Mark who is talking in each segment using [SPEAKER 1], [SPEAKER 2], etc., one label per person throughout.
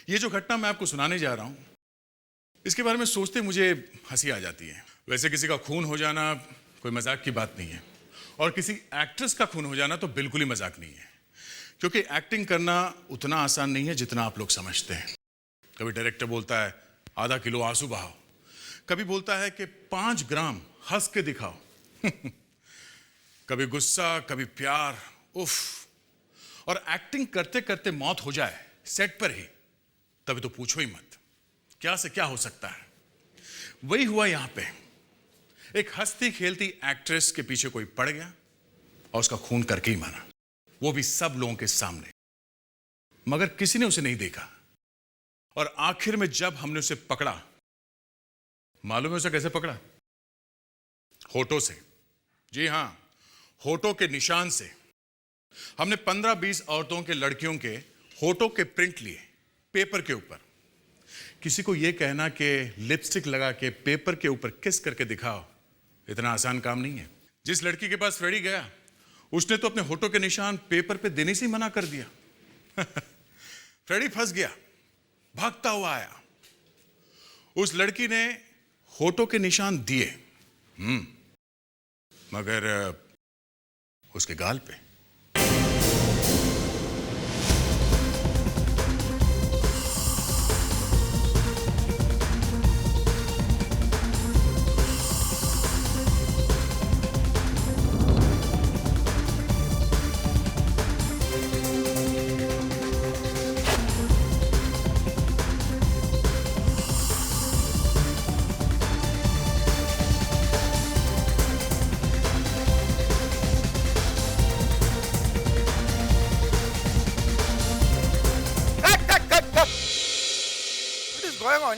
[SPEAKER 1] ये जो घटना मैं आपको सुनाने जा रहा हूं, इसके बारे में सोचते मुझे हंसी आ जाती है। वैसे किसी का खून हो जाना कोई मजाक की बात नहीं है, और किसी एक्ट्रेस का खून हो जाना तो बिल्कुल ही मजाक नहीं है, क्योंकि एक्टिंग करना उतना आसान नहीं है जितना आप लोग समझते हैं। कभी डायरेक्टर बोलता है आधा किलो आंसू बहाओ, कभी बोलता है कि 5 ग्राम हंस के दिखाओ कभी गुस्सा, कभी प्यार, उफ। और एक्टिंग करते करते मौत हो जाए सेट पर ही, तभी तो पूछो ही मत, क्या से क्या हो सकता है। वही हुआ यहां पे। एक हंसती खेलती एक्ट्रेस के पीछे कोई पड़ गया और उसका खून करके ही माना, वो भी सब लोगों के सामने। मगर किसी ने उसे नहीं देखा, और आखिर में जब हमने उसे पकड़ा, मालूम है उसे कैसे पकड़ा? होठों से। जी हां, होठों के निशान से। हमने 15-20 औरतों के, लड़कियों के होठों के प्रिंट लिए पेपर के ऊपर। किसी को यह कहना कि लिपस्टिक लगा के पेपर के ऊपर किस करके दिखाओ, इतना आसान काम नहीं है। जिस लड़की के पास फ्रेडी गया, उसने तो अपने होठों के निशान पेपर पे देने से ही मना कर दिया। फ्रेडी फंस गया, भागता हुआ आया। उस लड़की ने होठों के निशान दिए, मगर उसके गाल पे।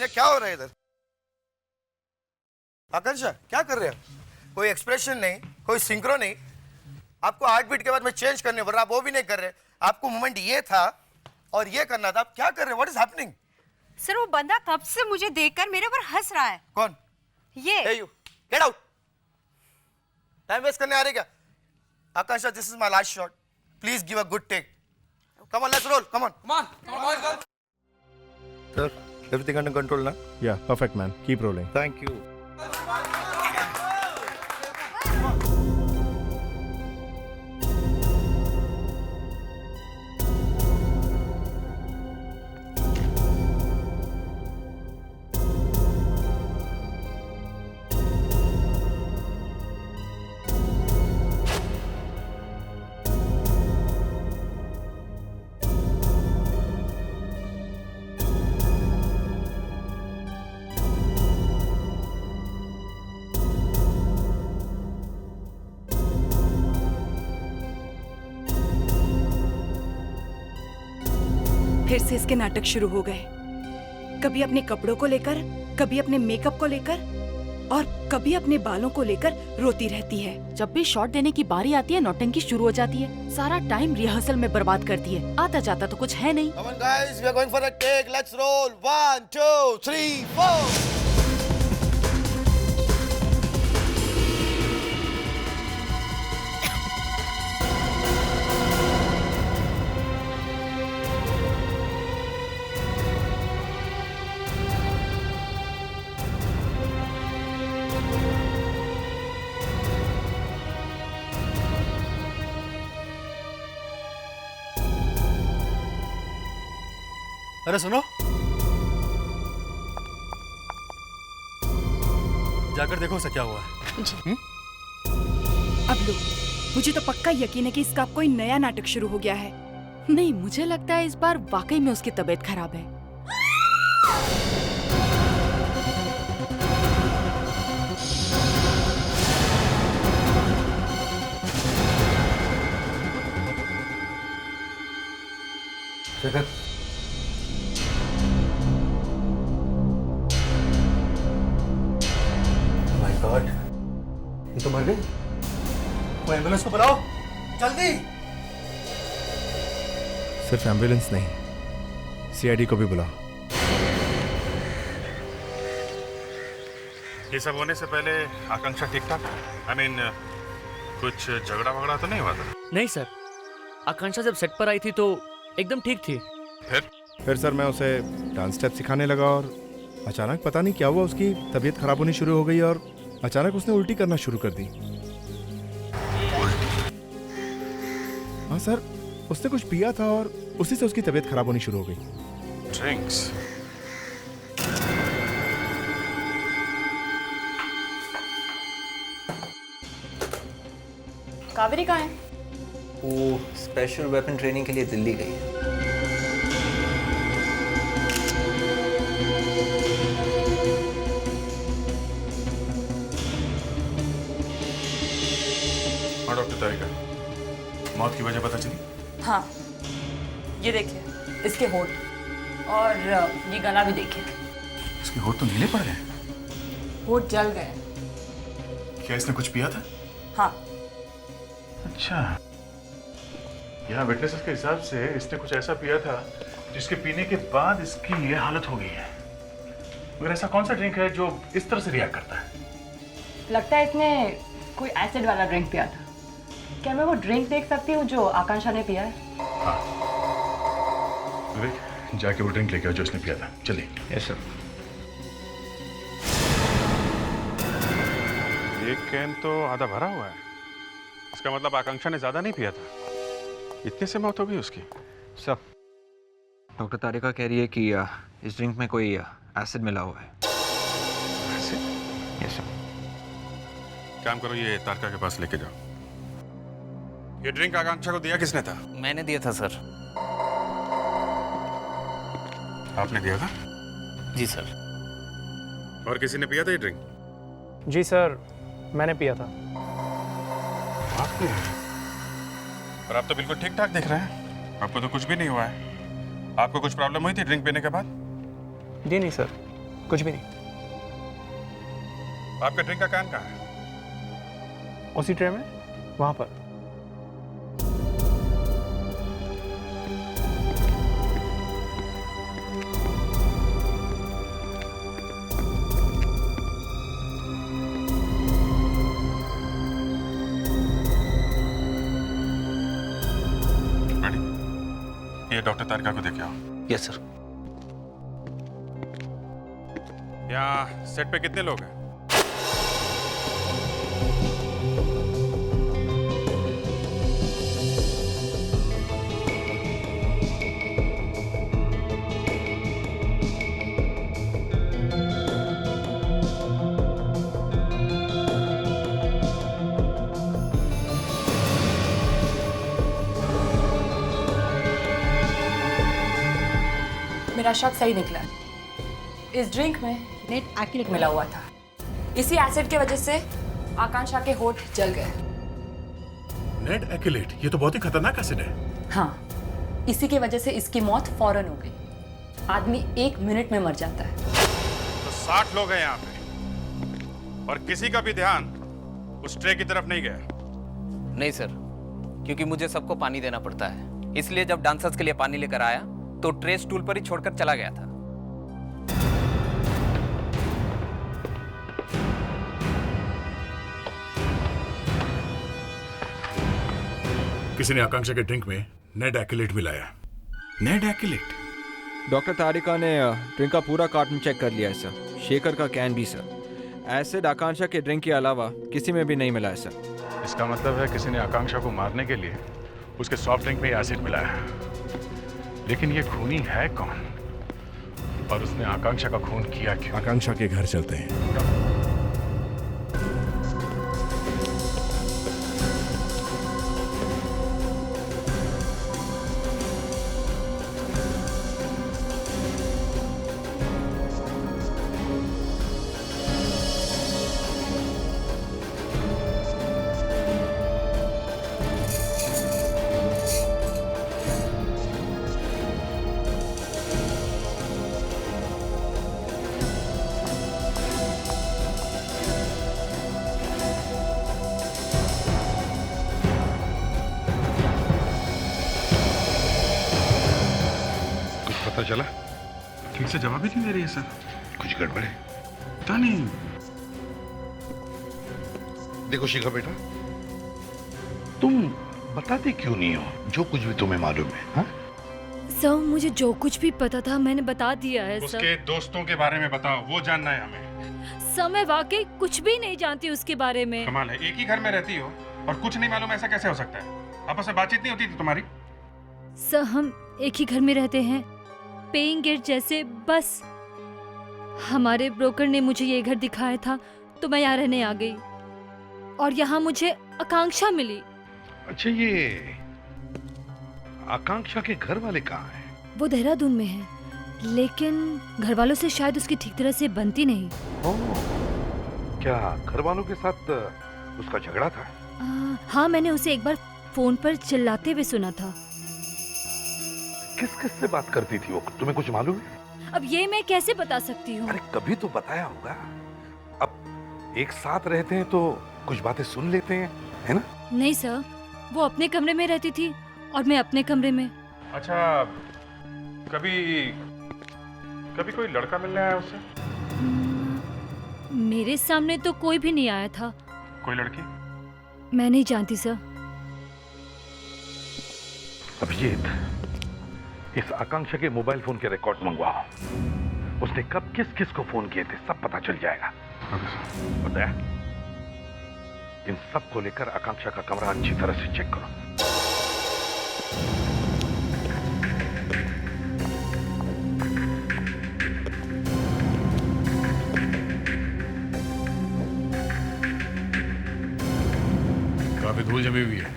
[SPEAKER 2] क्या हो रहा है इधर? आकांक्षा क्या कर रहे हैं? कोई एक्सप्रेशन नहीं, कोई सिंक्रो नहीं। आपको हार्ट बीट के बाद में चेंज करने पड़ रहा, आप वो भी नहीं कर रहे। आपको मोमेंट ये था और ये करना था, आप क्या कर रहे हैं? What is happening?
[SPEAKER 3] सर वो बंदा कब से मुझे देखकर मेरे ऊपर हंस रहा है।
[SPEAKER 2] कौन?
[SPEAKER 3] ये।
[SPEAKER 2] Hey you, get out! Time waste करने आ रहे क्या? Akanksha, this is my last shot, please give a good take. Come on, let's roll, come on. Sir, everything under control now?
[SPEAKER 4] Yeah, perfect, man. Keep rolling.
[SPEAKER 2] Thank you.
[SPEAKER 3] फिर से इसके नाटक शुरू हो गए। कभी अपने कपड़ों को लेकर, कभी अपने मेकअप को लेकर, और कभी अपने बालों को लेकर रोती रहती है।
[SPEAKER 5] जब भी शॉट देने की बारी आती है, नौटंकी शुरू हो जाती है। सारा टाइम रिहर्सल में बर्बाद करती है। आता जाता तो कुछ है नहीं।
[SPEAKER 2] Come on guys, we are going for a take. Let's roll. 1, 2, 3, 4.
[SPEAKER 6] अरे सुनो, जाकर देखो उसे क्या हुआ है।
[SPEAKER 3] जी। अब लो, मुझे तो पक्का यकीन है कि इसका कोई नया नाटक शुरू हो गया है।
[SPEAKER 5] नहीं, मुझे लगता है इस बार वाकई में उसकी तबीयत खराब है।
[SPEAKER 2] शेखर, गॉड, ये तो मर गई। वो एम्बुलेंस को बुलाओ जल्दी।
[SPEAKER 4] सिर्फ एम्बुलेंस नहीं, सीआईडी को भी बुलाओ।
[SPEAKER 7] ये सब होने से पहले आकांक्षा ठीक ठाक? I mean, कुछ झगड़ा वगड़ा तो नहीं हुआ था?
[SPEAKER 8] नहीं सर, आकांक्षा जब सेट पर आई थी तो एकदम ठीक थी।
[SPEAKER 7] फिर
[SPEAKER 4] फिर सर मैं उसे डांस स्टेप सिखाने लगा और अचानक पता नहीं क्या हुआ, उसकी तबीयत खराब होनी शुरू हो गई और अचानक उसने उल्टी करना शुरू कर दी। हाँ सर, उसने कुछ पिया था और उसी से उसकी तबीयत खराब होनी शुरू हो गई।
[SPEAKER 7] ड्रिंक्स।
[SPEAKER 5] कावेरी कहाँ है?
[SPEAKER 8] वो स्पेशल वेपन ट्रेनिंग के लिए दिल्ली गई है।
[SPEAKER 1] हाँ डॉक्टर तारिका, मौत की वजह पता चली?
[SPEAKER 9] हाँ, ये देखिए इसके होठ और ये गला भी देखिए।
[SPEAKER 1] इसके होठ तो नीले पड़ गए।
[SPEAKER 9] होठ जल गए।
[SPEAKER 1] क्या इसने कुछ पिया था?
[SPEAKER 9] हाँ।
[SPEAKER 1] अच्छा, यहाँ विटनेसेस के हिसाब से इसने कुछ ऐसा पिया था जिसके पीने के बाद इसकी ये हालत हो गई है। मगर ऐसा कौन सा ड्रिंक है जो इस तरह से रिएक्ट करता है?
[SPEAKER 9] लगता है इसने कोई एसिड वाला ड्रिंक पिया था। क्या मैं वो ड्रिंक देख सकती हूँ जो आकांक्षा ने पिया है?
[SPEAKER 1] हाँ, विवेक जाके वो ड्रिंक लेके आओ जो इसने पिया था। चलिए।
[SPEAKER 4] Yes sir.
[SPEAKER 7] ये कैन तो आधा भरा हुआ है। इसका मतलब आकांक्षा ने ज्यादा नहीं पिया था। इतने से मौत हो गई उसकी?
[SPEAKER 8] सर, डॉक्टर तारिका कह रही है कि इस ड्रिंक में कोई एसिड मिला हुआ है। Yes sir.
[SPEAKER 7] काम करो, ये तारका के पास लेके जाओ। ये ड्रिंक आकांक्षा को दिया किसने था?
[SPEAKER 8] मैंने दिया था सर।
[SPEAKER 7] आपने दिया था?
[SPEAKER 8] जी सर।
[SPEAKER 7] और किसी ने पिया था ये ड्रिंक?
[SPEAKER 6] जी सर, मैंने पिया था।
[SPEAKER 7] आपने? और आप तो बिल्कुल ठीक ठाक दिख रहे हैं। आपको तो कुछ भी नहीं हुआ है। आपको कुछ प्रॉब्लम हुई थी ड्रिंक पीने के बाद?
[SPEAKER 6] जी नहीं सर, कुछ भी नहीं।
[SPEAKER 7] आपका ड्रिंक का कैन कहाँ है?
[SPEAKER 6] उसी ट्रे में, वहाँ पर।
[SPEAKER 7] ये डॉक्टर तारिका को देखे आओ।
[SPEAKER 8] Yes sir.
[SPEAKER 7] यहाँ सेट पे कितने लोग हैं?
[SPEAKER 9] मेरा शक सही निकला। इस ड्रिंक में नेट एक्रिलेट मिला हुआ था। इसी एसिड की वजह से आकांक्षा के होठ जल गए।
[SPEAKER 1] नेट एक्रिलेट, ये तो बहुत ही खतरनाक एसिड है।
[SPEAKER 9] हाँ, इसी की वजह से इसकी मौत फौरन हो गई। आदमी 1 मिनट में मर जाता है।
[SPEAKER 7] तो 60 लोग हैं यहाँ पे और किसी का भी ध्यान उस ट्रे की तरफ नहीं गया।
[SPEAKER 8] नहीं सर, क्योंकि मुझे सबको पानी देना पड़ता है, इसलिए जब डांसर्स के लिए पानी लेकर आया तो ट्रे स्टूल पर ही छोड़कर चला गया था।
[SPEAKER 1] किसी ने आकांक्षा के ड्रिंक में नेट एक्रिलेट मिलाया। Net acrylate?
[SPEAKER 10] डॉक्टर तारिका ने ड्रिंक का पूरा कार्टन चेक कर लिया है सर, शेकर का कैन भी सर। एसिड आकांक्षा के ड्रिंक के अलावा किसी में भी नहीं मिला है सर।
[SPEAKER 1] इसका मतलब है किसी ने आकांक्षा को मारने के लिए उसके सॉफ्ट ड्रिंक में एसिड मिलाया। लेकिन ये खूनी है कौन और उसने आकांक्षा का खून किया क्यों? आकांक्षा के घर चलते हैं।
[SPEAKER 7] पता चला? ठीक से जवाब ही नहीं दे रही है सर।
[SPEAKER 11] कुछ गड़बड़ है?
[SPEAKER 7] पता नहीं।
[SPEAKER 11] देखो शिखा बेटा, तुम बताते क्यों नहीं हो जो कुछ भी तुम्हें मालूम है? हाँ?
[SPEAKER 12] सर मुझे जो कुछ भी पता था मैंने बता दिया है
[SPEAKER 7] उसके
[SPEAKER 12] सर।
[SPEAKER 7] दोस्तों के बारे में बताओ, वो जानना है हमें।
[SPEAKER 12] सर मैं वाकई कुछ भी नहीं जानती उसके बारे में।
[SPEAKER 7] कमाल है, एक ही घर में रहती हो और कुछ नहीं मालूम, ऐसा कैसे हो सकता है? आपस में बातचीत नहीं होती थी तुम्हारी?
[SPEAKER 12] सर हम एक ही घर में रहते हैं, पेइंग गेस्ट जैसे। बस हमारे ब्रोकर ने मुझे ये घर दिखाया था तो मैं यहाँ रहने आ गई और यहाँ मुझे आकांक्षा मिली।
[SPEAKER 11] अच्छा, ये आकांक्षा के घर वाले कहाँ हैं?
[SPEAKER 12] वो देहरादून में है, लेकिन घर वालों से शायद उसकी ठीक तरह से बनती नहीं।
[SPEAKER 11] क्या घर वालों के साथ उसका झगड़ा था?
[SPEAKER 12] हाँ, मैंने उसे एक बार फोन पर चिल्लाते हुए सुना था।
[SPEAKER 11] किस किस से बात करती थी वो, तुम्हें कुछ मालूम है?
[SPEAKER 12] अब ये मैं कैसे बता सकती हूँ?
[SPEAKER 11] अरे कभी तो बताया होगा। अब एक साथ रहते हैं तो कुछ बातें सुन लेते हैं, है ना?
[SPEAKER 12] नहीं सर, वो अपने कमरे में रहती थी और मैं अपने कमरे में।
[SPEAKER 7] अच्छा, कभी कोई लड़का मिलने आया उससे?
[SPEAKER 12] मेरे सामने तो कोई भी नहीं आया था।
[SPEAKER 7] कोई लड़की?
[SPEAKER 12] मैं नहीं जानती सर।
[SPEAKER 11] अभिजीत, इस आकांक्षा के मोबाइल फोन के रिकॉर्ड मंगवाओ। उसने कब किस किस को फोन किए थे सब पता चल जाएगा। और दया, इन सब को लेकर आकांक्षा का कमरा अच्छी तरह से चेक करो।
[SPEAKER 1] काफी धूल जमी हुई है,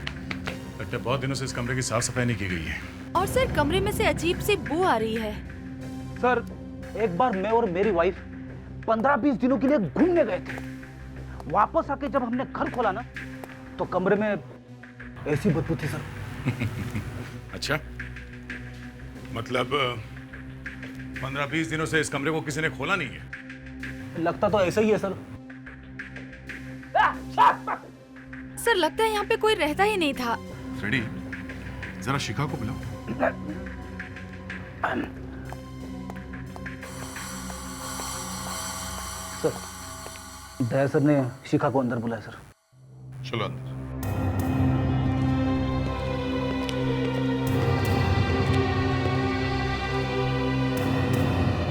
[SPEAKER 1] लगता है बहुत दिनों से इस कमरे की साफ सफाई नहीं की गई है।
[SPEAKER 5] और सर कमरे में से अजीब सी बू आ रही है।
[SPEAKER 13] सर एक बार मैं और मेरी वाइफ 15-20 दिनों के लिए घूमने गए थे। वापस आके जब हमने घर खोला ना तो कमरे में ऐसी बदबू थी सर।
[SPEAKER 1] अच्छा, मतलब 15-20 दिनों से इस कमरे को किसी ने खोला नहीं है?
[SPEAKER 13] लगता तो ऐसा ही है सर।
[SPEAKER 5] सर लगता है यहाँ पे कोई रहता ही नहीं था।
[SPEAKER 1] फ्रेडी, जरा शिखा को बुलाओ।
[SPEAKER 13] सर दया सर ने शिखा को अंदर बुलाया सर।
[SPEAKER 11] चलो अंदर।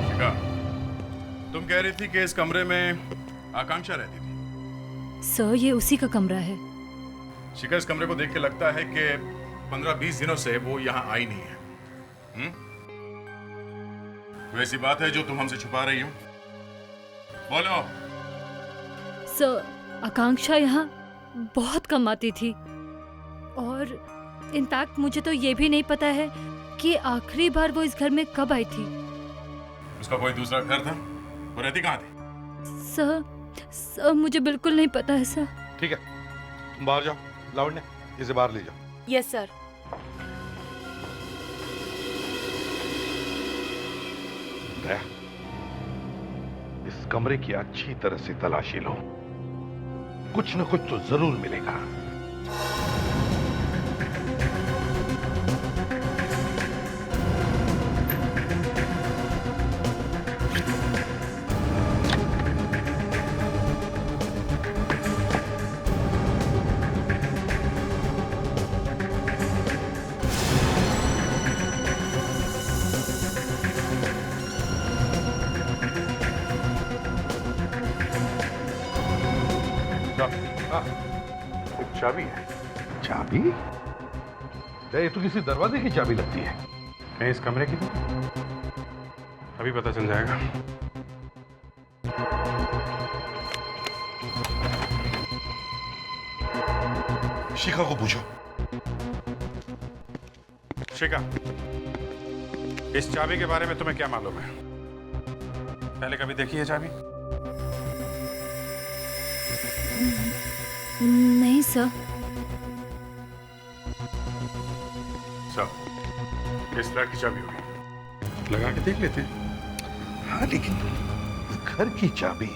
[SPEAKER 1] शिखा, तुम कह रही थी कि इस कमरे में आकांक्षा रहती थी।
[SPEAKER 12] सर ये उसी का कमरा है।
[SPEAKER 1] शिखा, इस कमरे को देख के लगता है कि 15-20 दिनों से वो यहाँ आई नहीं है। कोई ऐसी बात है जो तुम हमसे छुपा रही हो? बोलो।
[SPEAKER 12] सर आकांक्षा यहाँ बहुत कम आती थी और इनफैक्ट मुझे तो ये भी नहीं पता है कि आखिरी बार वो इस घर में कब आई थी।
[SPEAKER 1] उसका कोई दूसरा घर था? वो रहती कहाँ थी?
[SPEAKER 12] सर मुझे बिल्कुल नहीं पता है सर।
[SPEAKER 11] ठीक है, तुम बाहर जाओ। लावण्य, इसे बाहर ले जाओ।
[SPEAKER 5] Yes sir.
[SPEAKER 11] दया, इस कमरे की अच्छी तरह से तलाशी लो, कुछ न कुछ तो जरूर मिलेगा। चाबी है। चाबी? ये तो किसी दरवाजे की चाबी लगती है।
[SPEAKER 7] कहीं इस कमरे की तो? अभी पता चल जाएगा।
[SPEAKER 11] शिखा को पूछो।
[SPEAKER 7] शिखा, इस चाबी के बारे में तुम्हें क्या मालूम है? पहले कभी देखी है चाबी?
[SPEAKER 12] नहीं सर।
[SPEAKER 1] इस फ्लैट की चाबी होगी,
[SPEAKER 7] लगा के देख लेते हैं।
[SPEAKER 11] हाँ, लेकिन इस घर की चाबी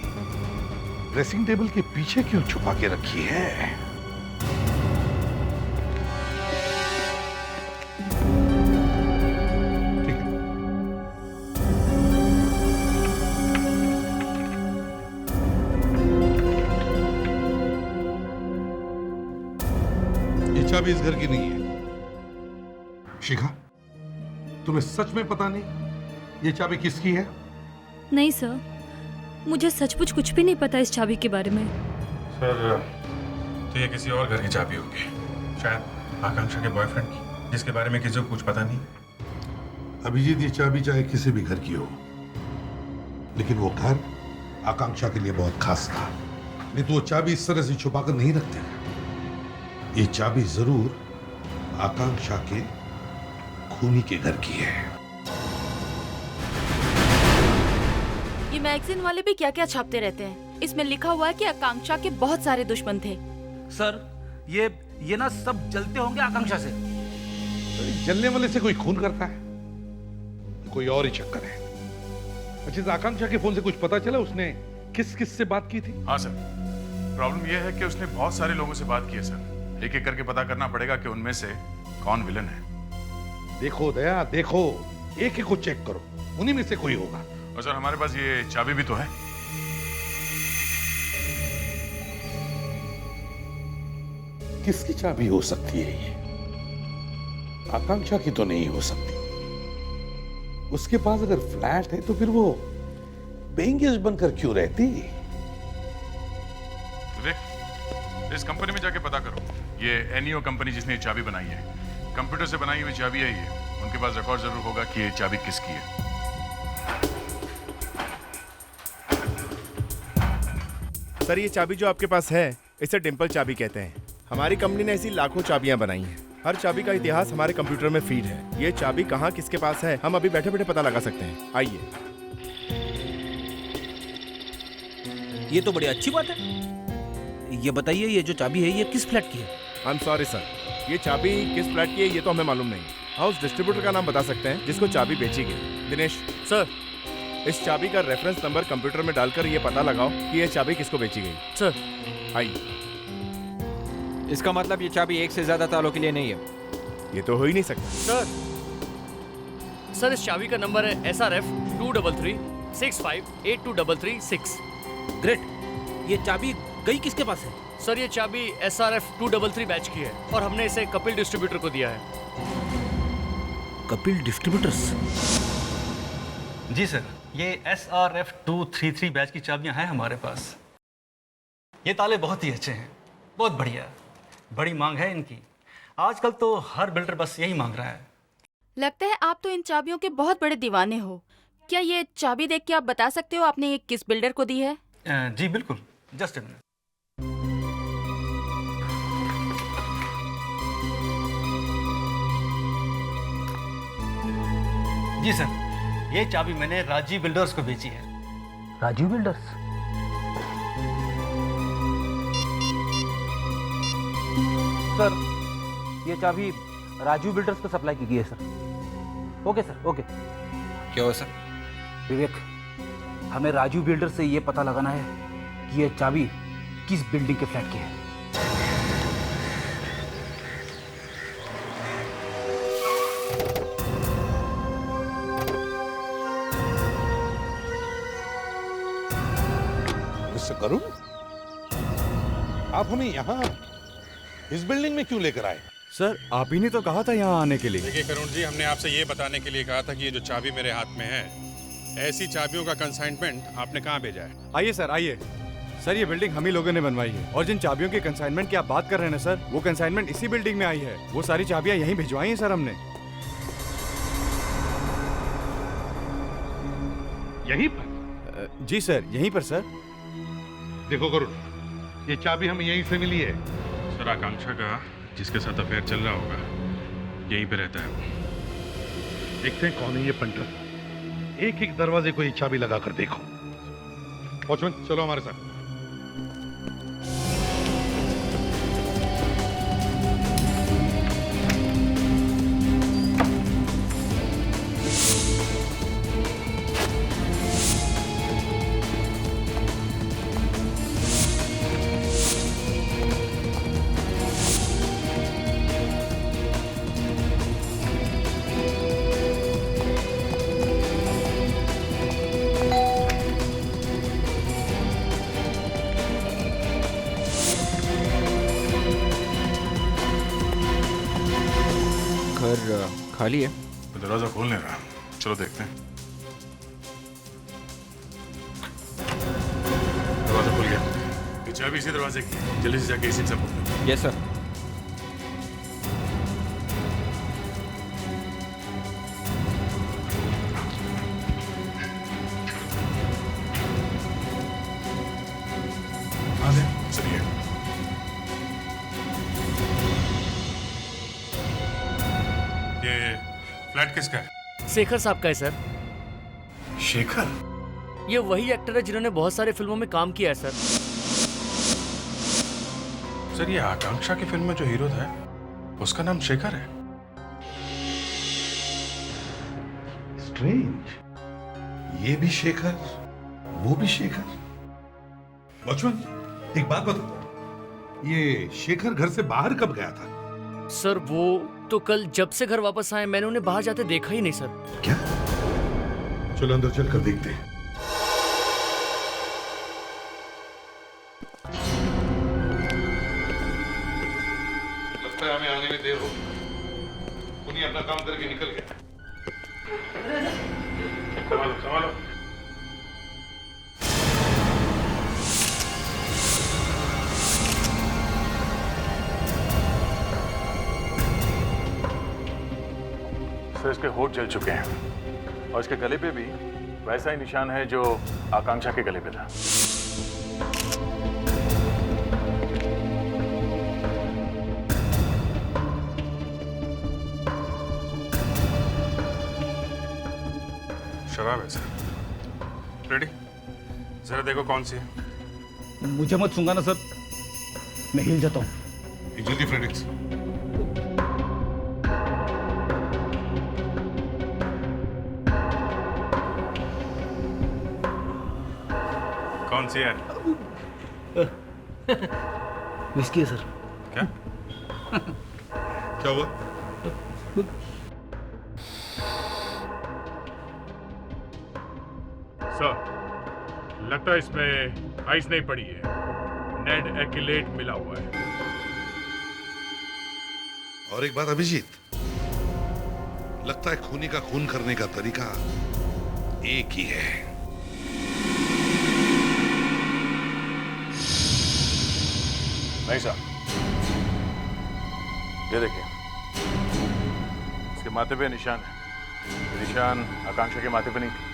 [SPEAKER 11] ड्रेसिंग टेबल के पीछे क्यों छुपा के रखी है? चाबी इस घर की नहीं है। शिखा, तुम्हें सच में पता नहीं ये चाबी किसकी है?
[SPEAKER 12] नहीं सर, मुझे सचमुच कुछ भी नहीं पता इस चाबी के बारे में।
[SPEAKER 7] सर तो ये किसी और घर की चाबी होगी, शायद आकांक्षा के बॉयफ्रेंड की, जिसके बारे में किसी को कुछ पता नहीं।
[SPEAKER 11] अभिजीत, ये चाबी चाहे किसी भी घर की हो, लेकिन वो घर आकांक्षा के लिए बहुत खास था। नहीं तो वो चाबी इस तरह से छुपाकर नहीं रखते। ये चाबी जरूर आकांक्षा के खूनी के घर की है।
[SPEAKER 5] ये मैगजीन वाले भी क्या क्या छापते रहते हैं। इसमें लिखा हुआ है कि आकांक्षा के बहुत सारे दुश्मन थे।
[SPEAKER 13] सर ये ना सब जलते होंगे आकांक्षा से।
[SPEAKER 11] जलने वाले से कोई खून करता है? कोई और ही चक्कर है। अच्छा, आकांक्षा के फोन से कुछ पता चला उसने किस किस से बात की थी?
[SPEAKER 1] हाँ सर, प्रॉब्लम यह है कि उसने बहुत सारे लोगों से बात की है सर। एक एक करके पता करना पड़ेगा कि उनमें से कौन विलन है।
[SPEAKER 11] देखो दया, देखो, एक एक को चेक करो, उन्हीं में से कोई होगा।
[SPEAKER 1] और सर हमारे पास ये चाबी भी तो है।
[SPEAKER 11] किसकी चाबी हो सकती है ये? आकांक्षा की तो नहीं हो सकती। उसके पास अगर फ्लैट है तो फिर वो पेइंग गेस्ट बनकर क्यों रहती?
[SPEAKER 1] देख, इस कंपनी में जाके पता करो। ये एनईओ कंपनी जिसने ये चाबी बनाई है, कंप्यूटर से बनाई हुई चाबी है ये। उनके पास रिकॉर्ड जरूर होगा कि ये चाबी किसकी है।
[SPEAKER 4] सर, ये चाबी जो आपके पास है इसे डिंपल चाबी कहते हैं। हमारी कंपनी ने ऐसी लाखों चाबियां बनाई हैं। हर चाबी का इतिहास हमारे कंप्यूटर में फीड है। ये चाबी कहाँ किसके पास है हम अभी बैठे बैठे पता लगा सकते हैं। आइए।
[SPEAKER 13] ये तो बड़ी अच्छी बात है। ये बताइए, ये जो चाबी है ये किस फ्लैट की है?
[SPEAKER 4] आई एम सॉरी सर, ये चाबी किस फ्लैट की है ये तो हमें मालूम नहीं। हाउस डिस्ट्रीब्यूटर का नाम बता सकते हैं जिसको चाबी बेची गई। दिनेश
[SPEAKER 6] सर,
[SPEAKER 4] इस चाबी का रेफरेंस नंबर कंप्यूटर में डालकर ये पता लगाओ कि ये चाबी किसको बेची गई।
[SPEAKER 6] सर।
[SPEAKER 4] आइए।
[SPEAKER 10] इसका मतलब ये चाबी एक से ज्यादा तालों के लिए नहीं है।
[SPEAKER 4] ये तो हो ही नहीं सकता।
[SPEAKER 6] सर, इस चाबी का नंबर है SRF 23365823336।
[SPEAKER 13] ग्रेट। ये चाबी गई किसके पास है?
[SPEAKER 6] सर, ये चाबी SRF 233 बैच की है और हमने इसे कपिल डिस्ट्रीब्यूटर को दिया है।
[SPEAKER 13] कपिल डिस्ट्रीब्यूटर्स?
[SPEAKER 14] जी सर, ये SRF 233 बैच की चाबियां हैं हमारे पास। ये ताले बहुत ही अच्छे हैं, बहुत बढ़िया, बड़ी मांग है इनकी। आजकल तो हर बिल्डर बस यही मांग रहा है।
[SPEAKER 5] लगता है आप तो इन चाबियों के बहुत बड़े दीवाने हो। क्या ये चाबी देख के आप बता सकते हो आपने ये किस बिल्डर को दी है?
[SPEAKER 14] जी बिल्कुल, जस्ट अ मिनट। जी सर, ये चाबी मैंने राजीव बिल्डर्स को बेची है।
[SPEAKER 13] राजीव बिल्डर्स? सर, ये चाबी राजीव बिल्डर्स को सप्लाई की गई है सर। Okay sir, okay.
[SPEAKER 8] क्या हो सर?
[SPEAKER 13] विवेक, हमें राजीव बिल्डर से ये पता लगाना है कि ये चाबी किस बिल्डिंग के फ्लैट की है।
[SPEAKER 11] मिस्टर करुण, आप हमें यहाँ इस बिल्डिंग में क्यों लेकर आए?
[SPEAKER 4] सर, आप ही ने तो कहा था यहाँ आने के लिए।
[SPEAKER 7] देखिए करुण जी, हमने आपसे ये बताने के लिए कहा था कि ये जो चाबी मेरे हाथ में है, ऐसी चाबियों का कंसाइनमेंट आपने कहाँ भेजा है?
[SPEAKER 4] आइए सर, आइए। सर, ये बिल्डिंग हम ही लोगों ने बनवाई है और जिन चाबियों के कंसाइनमेंट की आप बात कर रहे हैं ना सर, वो कंसाइनमेंट इसी बिल्डिंग में आई है। वो सारी चाबियां यहीं भिजवाई हैं सर हमने।
[SPEAKER 11] यहीं पर?
[SPEAKER 4] जी सर, यहीं पर सर।
[SPEAKER 11] देखो करुण, ये चाबी हमें यहीं से मिली है।
[SPEAKER 7] सर, आकांक्षा का जिसके साथ अफेयर चल रहा होगा यहीं पे रहता है।
[SPEAKER 11] देखते हैं कौन है ये पंटर। एक एक दरवाजे को ये चाबी लगाकर देखो। वॉचमैन, चलो हमारे साथ।
[SPEAKER 10] घर खाली है।
[SPEAKER 1] दरवाजा खोल नहीं रहा। चलो देखते हैं। दरवाजा खुल गया। ये चाबी इसी दरवाजे की है। जल्दी से जाके इसी से खोलो।
[SPEAKER 10] Yes sir.
[SPEAKER 1] चलिए। ये फ्लैट किसका है?
[SPEAKER 6] शेखर साहब का है सर।
[SPEAKER 1] शेखर?
[SPEAKER 6] ये वही एक्टर है जिन्होंने बहुत सारे फिल्मों में काम किया है सर।
[SPEAKER 7] सर ये आकांक्षा की फिल्म में जो हीरो था उसका नाम शेखर है।
[SPEAKER 11] स्ट्रेंज, ये भी शेखर, वो भी शेखर। लक्ष्मण, एक बात बताओ, ये शेखर घर से बाहर कब गया था?
[SPEAKER 6] सर वो तो कल जब से घर वापस आए मैंने उन्हें बाहर जाते देखा ही नहीं सर।
[SPEAKER 11] क्या? चलो अंदर चल कर देखते हैं। लगता है हमें आने में देर होगी। उन्हीं अपना काम करके निकल गया। संभालो संभालो।
[SPEAKER 7] सर इसके होठ जल चुके हैं और इसके गले पे भी वैसा ही निशान है जो आकांक्षा के गले पे था। शराब है सर। रेडी? जरा देखो कौन सी है।
[SPEAKER 13] मुझे मत सूंघा ना सर, मैं हिल जाता हूँ।
[SPEAKER 11] जल्दी फ्रेडिक्स।
[SPEAKER 7] कौन सी है?
[SPEAKER 13] विस्की है सर।
[SPEAKER 7] क्या?
[SPEAKER 11] क्या हुआ?
[SPEAKER 15] सर, लगता है इसमें आइस नहीं पड़ी है, नेड एक्यूलेट मिला हुआ है।
[SPEAKER 11] और एक बात अभिजीत, लगता है खूनी का खून करने का तरीका एक ही है।
[SPEAKER 7] नहीं साहब, ये देखिए, इसके माथे पे निशान है। ये निशान आकांक्षा के माथे पे नहीं थी।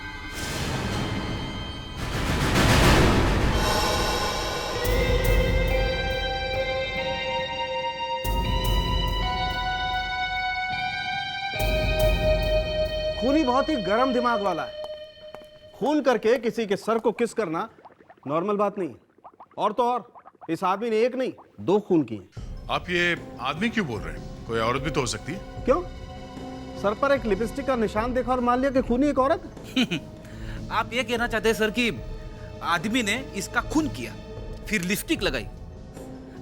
[SPEAKER 13] खूनी बहुत ही गर्म दिमाग वाला है। खून करके किसी के सर को किस करना नॉर्मल बात नहीं। और तो और इस आदमी ने एक नहीं 2 खून किए।
[SPEAKER 1] आप ये आदमी क्यों बोल रहे हैं? कोई औरत भी तो हो सकती है।
[SPEAKER 13] क्यों? सर पर एक लिपस्टिक का निशान देखा और मान लिया कि खूनी एक औरत?
[SPEAKER 16] आप ये कहना चाहते हैं सर कि आदमी ने इसका खून किया, फिर लिपस्टिक लगाई।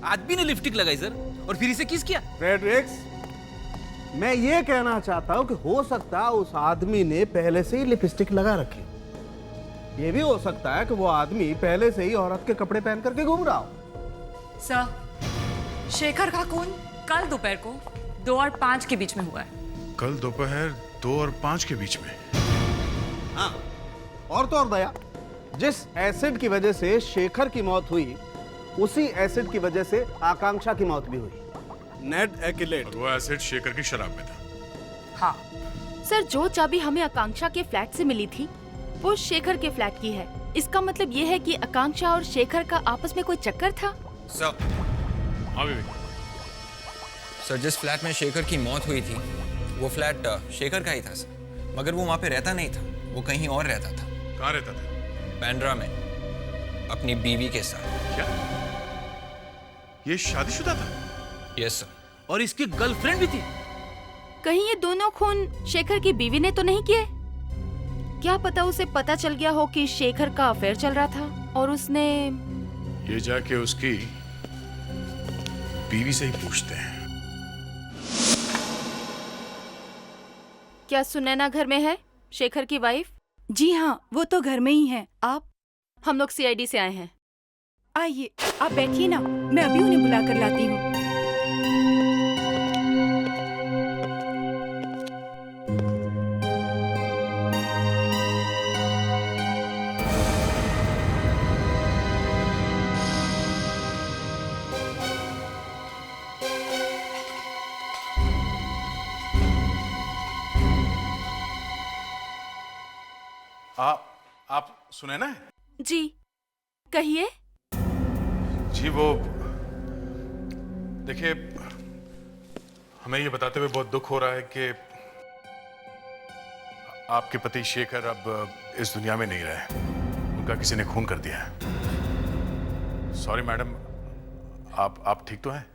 [SPEAKER 16] आदमी ने लिपस्टिक लगाई सर, और फिर इसे किस किया?
[SPEAKER 13] फ्रेडरिक्स, मैं ये कहना चाहता हूं कि हो सकता है उस आदमी ने पहले से ही लिपस्टिक लगा रखी। ये भी हो सकता है कि वो आदमी पहले से ही औरत के कपड़े पहन करके घूम रहा हो।
[SPEAKER 9] सर, शेखर का खून कल दोपहर को 2 और 5 के बीच में हुआ है।
[SPEAKER 1] कल दोपहर 2 और 5 के बीच में?
[SPEAKER 13] हाँ, और तो और दया, जिस एसिड की वजह से शेखर की मौत हुई, उसी एसिड की वजह से आकांक्षा की मौत भी हुई। नेड एक्यूलेट।
[SPEAKER 1] और वो एसिड शेखर की शराब में था।
[SPEAKER 9] हाँ
[SPEAKER 5] सर, जो चाबी हमें आकांक्षा के फ्लैट से मिली थी वो शेखर के फ्लैट की है। इसका मतलब ये है कि आकांक्षा और शेखर का आपस में कोई चक्कर था।
[SPEAKER 8] सर,
[SPEAKER 1] हाँ बेबी।
[SPEAKER 8] सर जिस फ्लैट में शेखर की मौत हुई थी वो फ्लैट शेखर का ही था सर, मगर वो वहाँ पे रहता नहीं था, वो कहीं और रहता था।
[SPEAKER 1] कहाँ रहता था?
[SPEAKER 8] बांद्रा में, अपनी बीवी के साथ।
[SPEAKER 1] क्या ये शादीशुदा था?
[SPEAKER 8] Yes sir.
[SPEAKER 16] और इसकी गर्लफ्रेंड भी थी।
[SPEAKER 5] कहीं ये दोनों खून शेखर की बीवी ने तो नहीं किए? क्या पता उसे पता चल गया हो कि शेखर का अफेयर चल रहा था और उसने
[SPEAKER 1] ये जाके उसकी बीवी से ही पूछते हैं।
[SPEAKER 5] क्या सुनैना घर में है, शेखर की वाइफ?
[SPEAKER 3] जी हाँ, वो तो घर में ही है। आप?
[SPEAKER 5] हम लोग सीआईडी से आए हैं।
[SPEAKER 3] आइए, आप बैठिए ना, मैं अभी उन्हें बुला कर लाती हूँ।
[SPEAKER 1] आप सुने ना?
[SPEAKER 5] जी कहिए।
[SPEAKER 1] जी वो देखिए, हमें ये बताते हुए बहुत दुख हो रहा है कि आपके पति शेखर अब इस दुनिया में नहीं रहे। उनका किसी ने खून कर दिया है। सॉरी मैडम, आप ठीक तो हैं?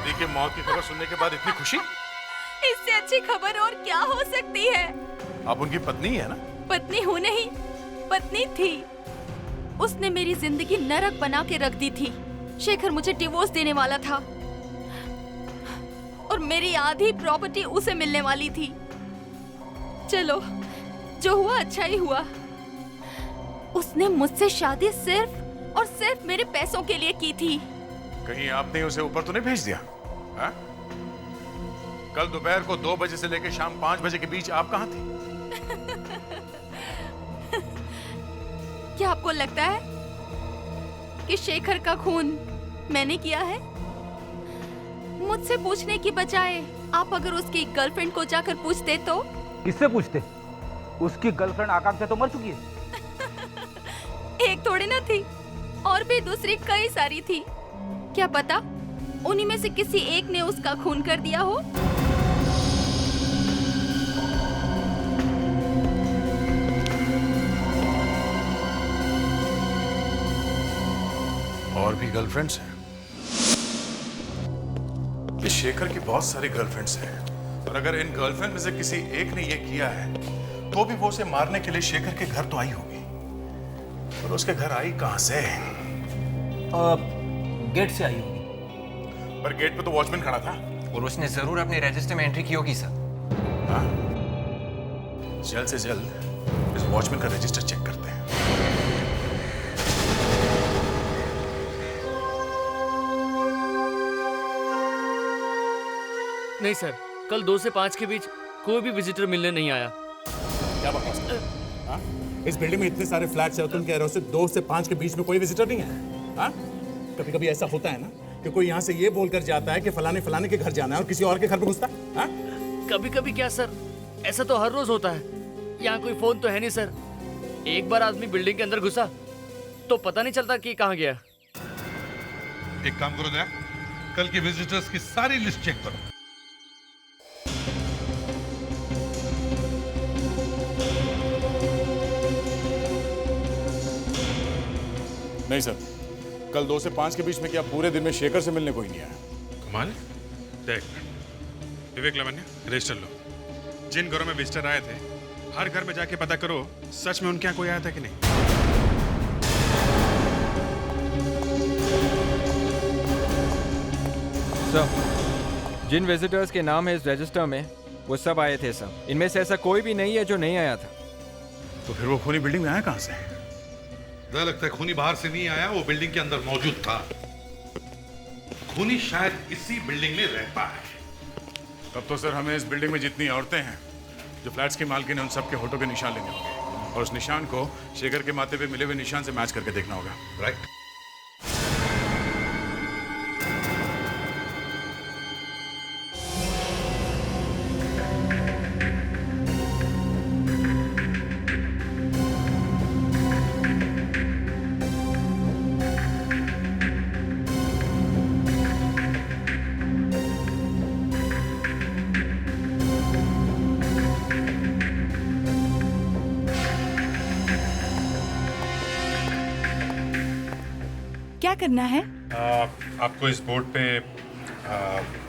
[SPEAKER 1] देखिए, मौत की खबर सुनने के बाद इतनी खुशी?
[SPEAKER 5] इससे अच्छी खबर और क्या हो सकती है?
[SPEAKER 1] आप उनकी पत्नी है ना?
[SPEAKER 5] पत्नी हूँ नहीं, पत्नी थी। उसने मेरी जिंदगी नरक बना के रख दी थी। शेखर मुझे डिवोर्स देने वाला था और मेरी आधी प्रॉपर्टी उसे मिलने वाली थी। चलो, जो हुआ अच्छा ही हुआ। उसने मुझसे शादी सिर्फ और सिर्फ मेरे पैसों के लिए की थी।
[SPEAKER 1] कहीं आपने उसे ऊपर तो नहीं भेज दिया? हा? कल दोपहर को 2 बजे से लेकर शाम 5 बजे के बीच आप कहाँ थी?
[SPEAKER 5] क्या आपको लगता है कि शेखर का खून मैंने किया है? मुझसे पूछने की बजाय आप अगर उसकी गर्लफ्रेंड को जाकर पूछते तो?
[SPEAKER 16] किससे पूछते? उसकी गर्लफ्रेंड आकांक्षा तो मर चुकी है।
[SPEAKER 5] एक थोड़ी ना थी, और भी दूसरी कई सारी थी। क्या पता उन्हीं में से किसी एक ने उसका खून कर दिया हो।
[SPEAKER 1] और भी गर्लफ्रेंड्स हैं? इस शेखर की बहुत सारी गर्लफ्रेंड्स हैं, और अगर इन गर्लफ्रेंड में से किसी एक ने ये किया है तो भी वो उसे मारने के लिए शेखर के घर तो आई होगी। पर उसके घर आई कहां से?
[SPEAKER 14] गेट से आई होगी।
[SPEAKER 1] पर गेट पे तो वॉचमैन खड़ा था।
[SPEAKER 8] और उसने जरूर अपने रजिस्टर में एंट्री की होगी सर।
[SPEAKER 1] हाँ? जल्द से जल्द इस वॉचमैन का रजिस्टर चेक करते हैं।
[SPEAKER 6] नहीं सर, कल 2 से 5 के बीच कोई भी विजिटर मिलने नहीं आया।
[SPEAKER 1] क्या बकवास कर रहे हो? हाँ? इस बिल्डिंग में इतने सारे फ्लैट्स हैं, तुम कह रहे हो सिर्फ 2 से 5 के बीच में कोई विजिटर नहीं है? हाँ? कभी कभी ऐसा होता है ना कि कोई यहाँ से ये बोलकर जाता है कि फलाने फलाने के घर जाना है और किसी और के घर पे घुसता है। हाँ?
[SPEAKER 6] कभी कभी क्या सर, ऐसा तो हर रोज होता है। यहाँ कोई फोन तो है नहीं सर। एक बार आदमी बिल्डिंग के अंदर घुसा तो पता नहीं चलता कि कहाँ गया।
[SPEAKER 11] एक काम करो दया, कल के विजिटर्स की सारी लिस्ट चेक करो।
[SPEAKER 1] नहीं सर, कल 2 से 5 के बीच में क्या पूरे दिन में शेखर से मिलने कोई नहीं आया?
[SPEAKER 7] कमाल। देख विवेक लावण्य, रजिस्टर लो। जिन घरों में विजिटर आए थे हर घर में जाके पता करो सच में उनके यहाँ कोई आया था कि नहीं।
[SPEAKER 10] सर, जिन विजिटर्स के नाम है इस रजिस्टर में वो सब आए थे सर। इनमें से ऐसा कोई भी नहीं है जो नहीं आया था।
[SPEAKER 1] तो फिर वो खूनी बिल्डिंग में आया कहाँ से?
[SPEAKER 11] मुझे लगता है खूनी बाहर से नहीं आया, वो बिल्डिंग के अंदर मौजूद था। खूनी शायद इसी बिल्डिंग में रहता है।
[SPEAKER 1] तब तो सर हमें इस बिल्डिंग में जितनी औरतें हैं जो फ्लैट्स की मालकिन है उन सबके होठों के निशान लेने होंगे, और उस निशान को शेखर के माथे पे मिले हुए निशान से मैच करके देखना होगा।
[SPEAKER 11] राइट।
[SPEAKER 3] क्या करना है?
[SPEAKER 7] आपको इस बोर्ड पे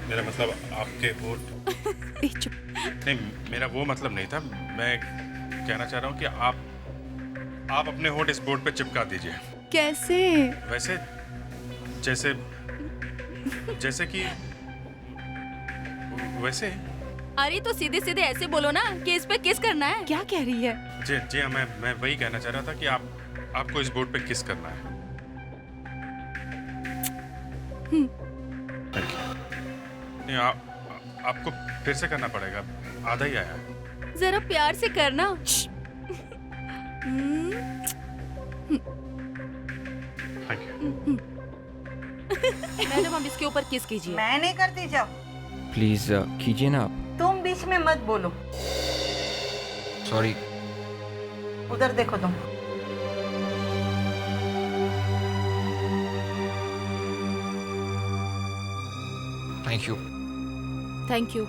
[SPEAKER 7] मेरा मतलब आपके बोर्ड
[SPEAKER 3] चुप।
[SPEAKER 7] नहीं, मेरा वो मतलब नहीं था। मैं कहना चाह रहा हूँ कि आप अपने होठ इस बोर्ड पे चिपका दीजिए।
[SPEAKER 3] कैसे?
[SPEAKER 7] वैसे जैसे जैसे कि वैसे।
[SPEAKER 5] अरे तो सीधे सीधे ऐसे बोलो ना कि इस पे किस करना है।
[SPEAKER 3] क्या कह रही है?
[SPEAKER 7] जी जी, मैं वही कहना चाह रहा था कि आपको इस बोर्ड पे किस करना है। नहीं, आपको फिर से करना पड़ेगा, आधा ही आया है।
[SPEAKER 5] जरा प्यार से करना।
[SPEAKER 7] Thank you.
[SPEAKER 5] मैडम अब इसके ऊपर किस कीजिए।
[SPEAKER 17] मैं नहीं करती जाओ।
[SPEAKER 10] प्लीज कीजिए ना आप।
[SPEAKER 17] तुम बीच में मत बोलो।
[SPEAKER 8] सॉरी।
[SPEAKER 17] उधर देखो तुम।
[SPEAKER 8] Thank you.
[SPEAKER 5] Thank you.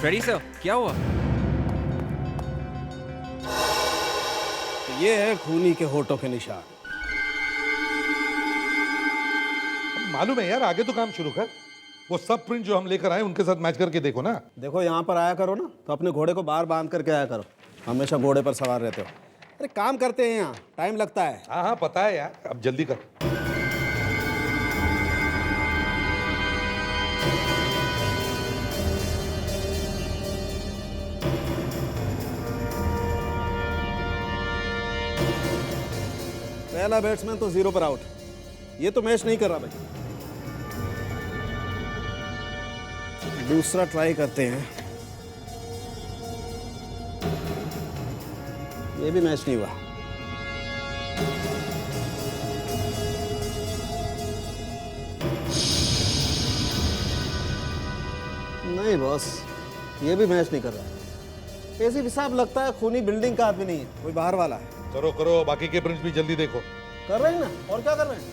[SPEAKER 10] Freddie sir, क्या हुआ?
[SPEAKER 13] ये है खूनी के होठों के निशान।
[SPEAKER 11] मालूम है यार, आगे तो काम शुरू कर। वो सब प्रिंट जो हम लेकर आए उनके साथ मैच करके देखो ना।
[SPEAKER 13] देखो यहाँ पर आया करो ना तो अपने घोड़े को बाहर बांध करके आया करो। हमेशा घोड़े पर सवार रहते हो। अरे काम करते हैं, यहाँ टाइम लगता है।
[SPEAKER 11] हाँ हाँ पता है यार, अब जल्दी कर।
[SPEAKER 13] पहला बैट्समैन तो 0 पर आउट। ये तो मैच नहीं कर रहा भाई। दूसरा ट्राई करते हैं। ये भी मैच नहीं हुआ। नहीं बॉस, ये भी मैच नहीं कर रहा। ऐसे हिसाब लगता है खूनी बिल्डिंग का आदमी नहीं है, कोई बाहर वाला है।
[SPEAKER 11] करो करो, बाकी के प्रिंट्स भी जल्दी देखो।
[SPEAKER 13] कर रहे हैं ना, और क्या कर रहे हैं?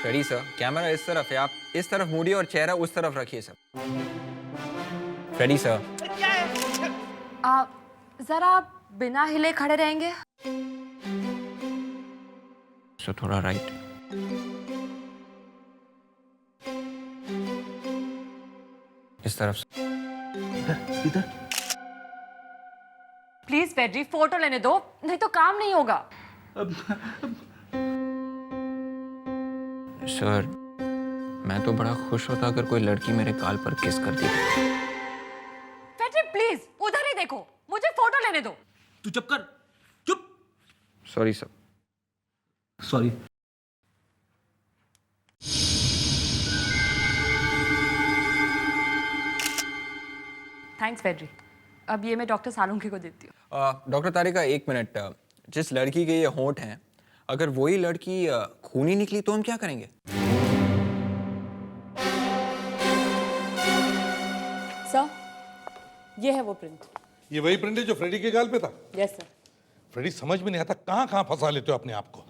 [SPEAKER 8] फ्रेडी सर, कैमरा इस तरफ है, आप इस तरफ मुड़िए और चेहरा उस तरफ रखिए सर। Freddy sir.
[SPEAKER 9] जरा आप बिना हिले खड़े रहेंगे?
[SPEAKER 8] सो थोड़ा राइट। इस तरफ से।
[SPEAKER 13] इधर।
[SPEAKER 9] प्लीज पेड्री, फोटो लेने दो, नहीं तो काम नहीं होगा।
[SPEAKER 8] सर, मैं तो बड़ा खुश होता अगर कोई लड़की मेरे गाल पर किस करती।
[SPEAKER 9] पेड्री प्लीज उधर ही देखो, मुझे फोटो लेने दो।
[SPEAKER 16] तू चुप कर, चुप।
[SPEAKER 8] Sorry sir.
[SPEAKER 16] Sorry.
[SPEAKER 9] Thanks Pedri. अब ये मैं डॉक्टर सालुंखे को देती हूँ।
[SPEAKER 8] डॉक्टर तारिका, एक मिनट। जिस लड़की के ये होंठ हैं, अगर वही लड़की खूनी निकली तो हम क्या करेंगे?
[SPEAKER 9] सर, ये है वो प्रिंट।
[SPEAKER 11] ये वही प्रिंट है जो फ्रेडी के गाल पे था?
[SPEAKER 9] Yes sir.
[SPEAKER 11] फ्रेडी, समझ में नहीं आता कहाँ कहाँ फंसा लेते हो अपने आप को।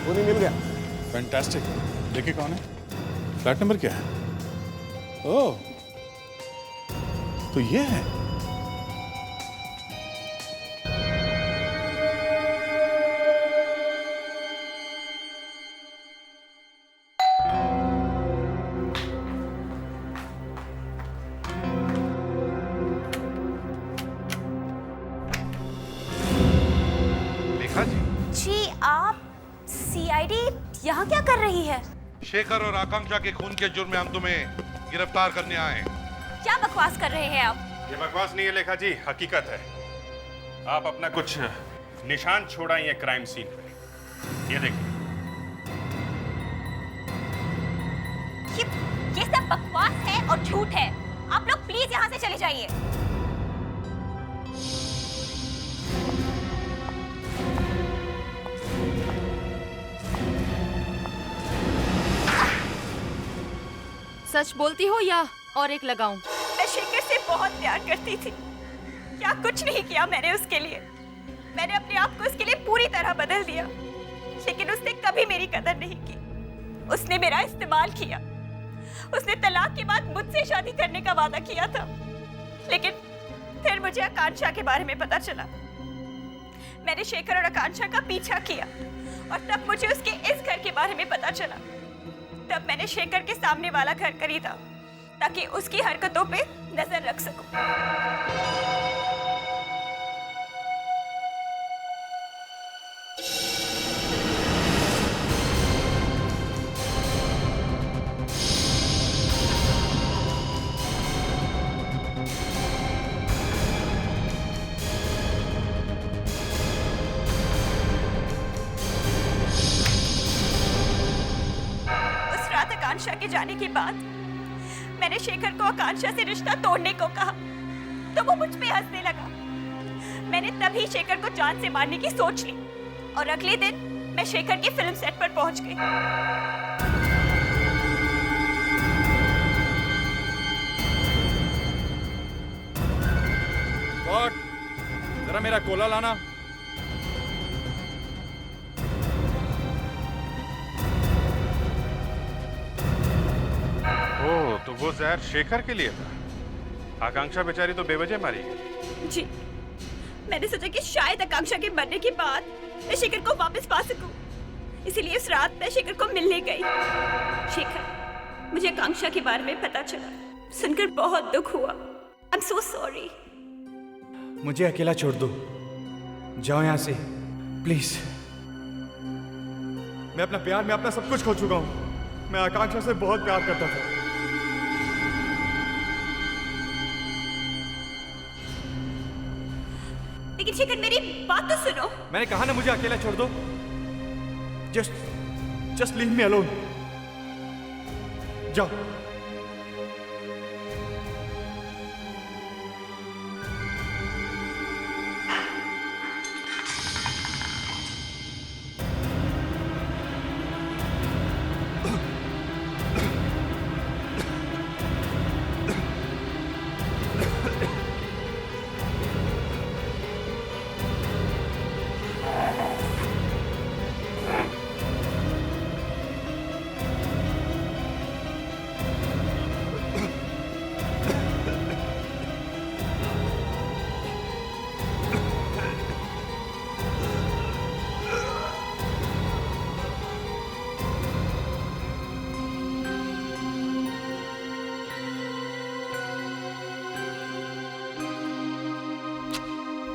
[SPEAKER 13] खूनी मिल गया।
[SPEAKER 1] फैंटास्टिक। देखिए कौन है, फ्लैट नंबर क्या है? ओह, तो ये है।
[SPEAKER 11] लेखा जी।
[SPEAKER 18] जी, आप सीआईडी यहाँ क्या कर रही है?
[SPEAKER 11] शेखर और आकांक्षा के खून के जुर्म में हम तुम्हें गिरफ्तार करने आए हैं।
[SPEAKER 18] क्या बकवास कर रहे हैं आप?
[SPEAKER 7] ये बकवास नहीं है लेखा जी, हकीकत है। आप अपना कुछ निशान छोड़ाइए क्राइम सीन पे। ये देखिए।
[SPEAKER 18] ये सब बकवास है और झूठ है। आप लोग प्लीज यहाँ से चले जाइए।
[SPEAKER 5] सच बोलती हो या और एक लगाऊं?
[SPEAKER 18] मैं शेखर से बहुत प्यार करती थी। क्या कुछ नहीं किया मैंने उसके लिए। मैंने अपने आप को उसके लिए पूरी तरह बदल दिया, लेकिन उसने कभी मेरी कदर नहीं की। उसने मेरा इस्तेमाल किया। उसने तलाक के बाद मुझसे शादी करने का वादा किया था, लेकिन फिर मुझे आकांक्षा के बारे में पता चला। मैंने शेखर और आकांक्षा का पीछा किया और तब मुझे उसके इस घर के बारे में पता चला। तब मैंने शेखर के सामने वाला घर खरीदा ताकि उसकी हरकतों पे नजर रख सकूं। आकांक्षा के जाने के बाद मैंने शेखर को आकांक्षा से रिश्ता तोड़ने को कहा तो वो मुझ पे हंसने लगा। मैंने तभी शेखर को जान से मारने की सोच ली और अगले दिन मैं शेखर की फिल्म सेट पर पहुंच गई।
[SPEAKER 4] जरा मेरा कोला लाना।
[SPEAKER 15] तो वो जहर शेखर के लिए था। आकांक्षा बेचारी तो बेवजह मारी गई।
[SPEAKER 18] जी, मैंने सोचा कि शायद आकांक्षा के मरने के बाद मैं शेखर को वापस पा सकूं, इसीलिए इस रात मैं शेखर को मिलने गई। शेखर, मुझे आकांक्षा के बारे में पता चला, सुनकर बहुत दुख हुआ। I am so sorry.
[SPEAKER 19] मुझे अकेला छोड़ दो, जाओ यहाँ से प्लीज।
[SPEAKER 4] मैं अपना प्यार में अपना सब कुछ खो चुका हूँ। मैं आकांक्षा से बहुत प्यार करता था।
[SPEAKER 18] लेकिन शेखर, मेरी बात तो सुनो।
[SPEAKER 4] मैंने कहा ना मुझे अकेला छोड़ दो। Just leave me alone. जाओ।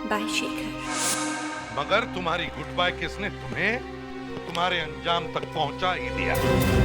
[SPEAKER 18] बाय शेखर।
[SPEAKER 11] मगर तुम्हारी गुड बाय किसने तुम्हें तुम्हारे अंजाम तक पहुंचा ही दिया।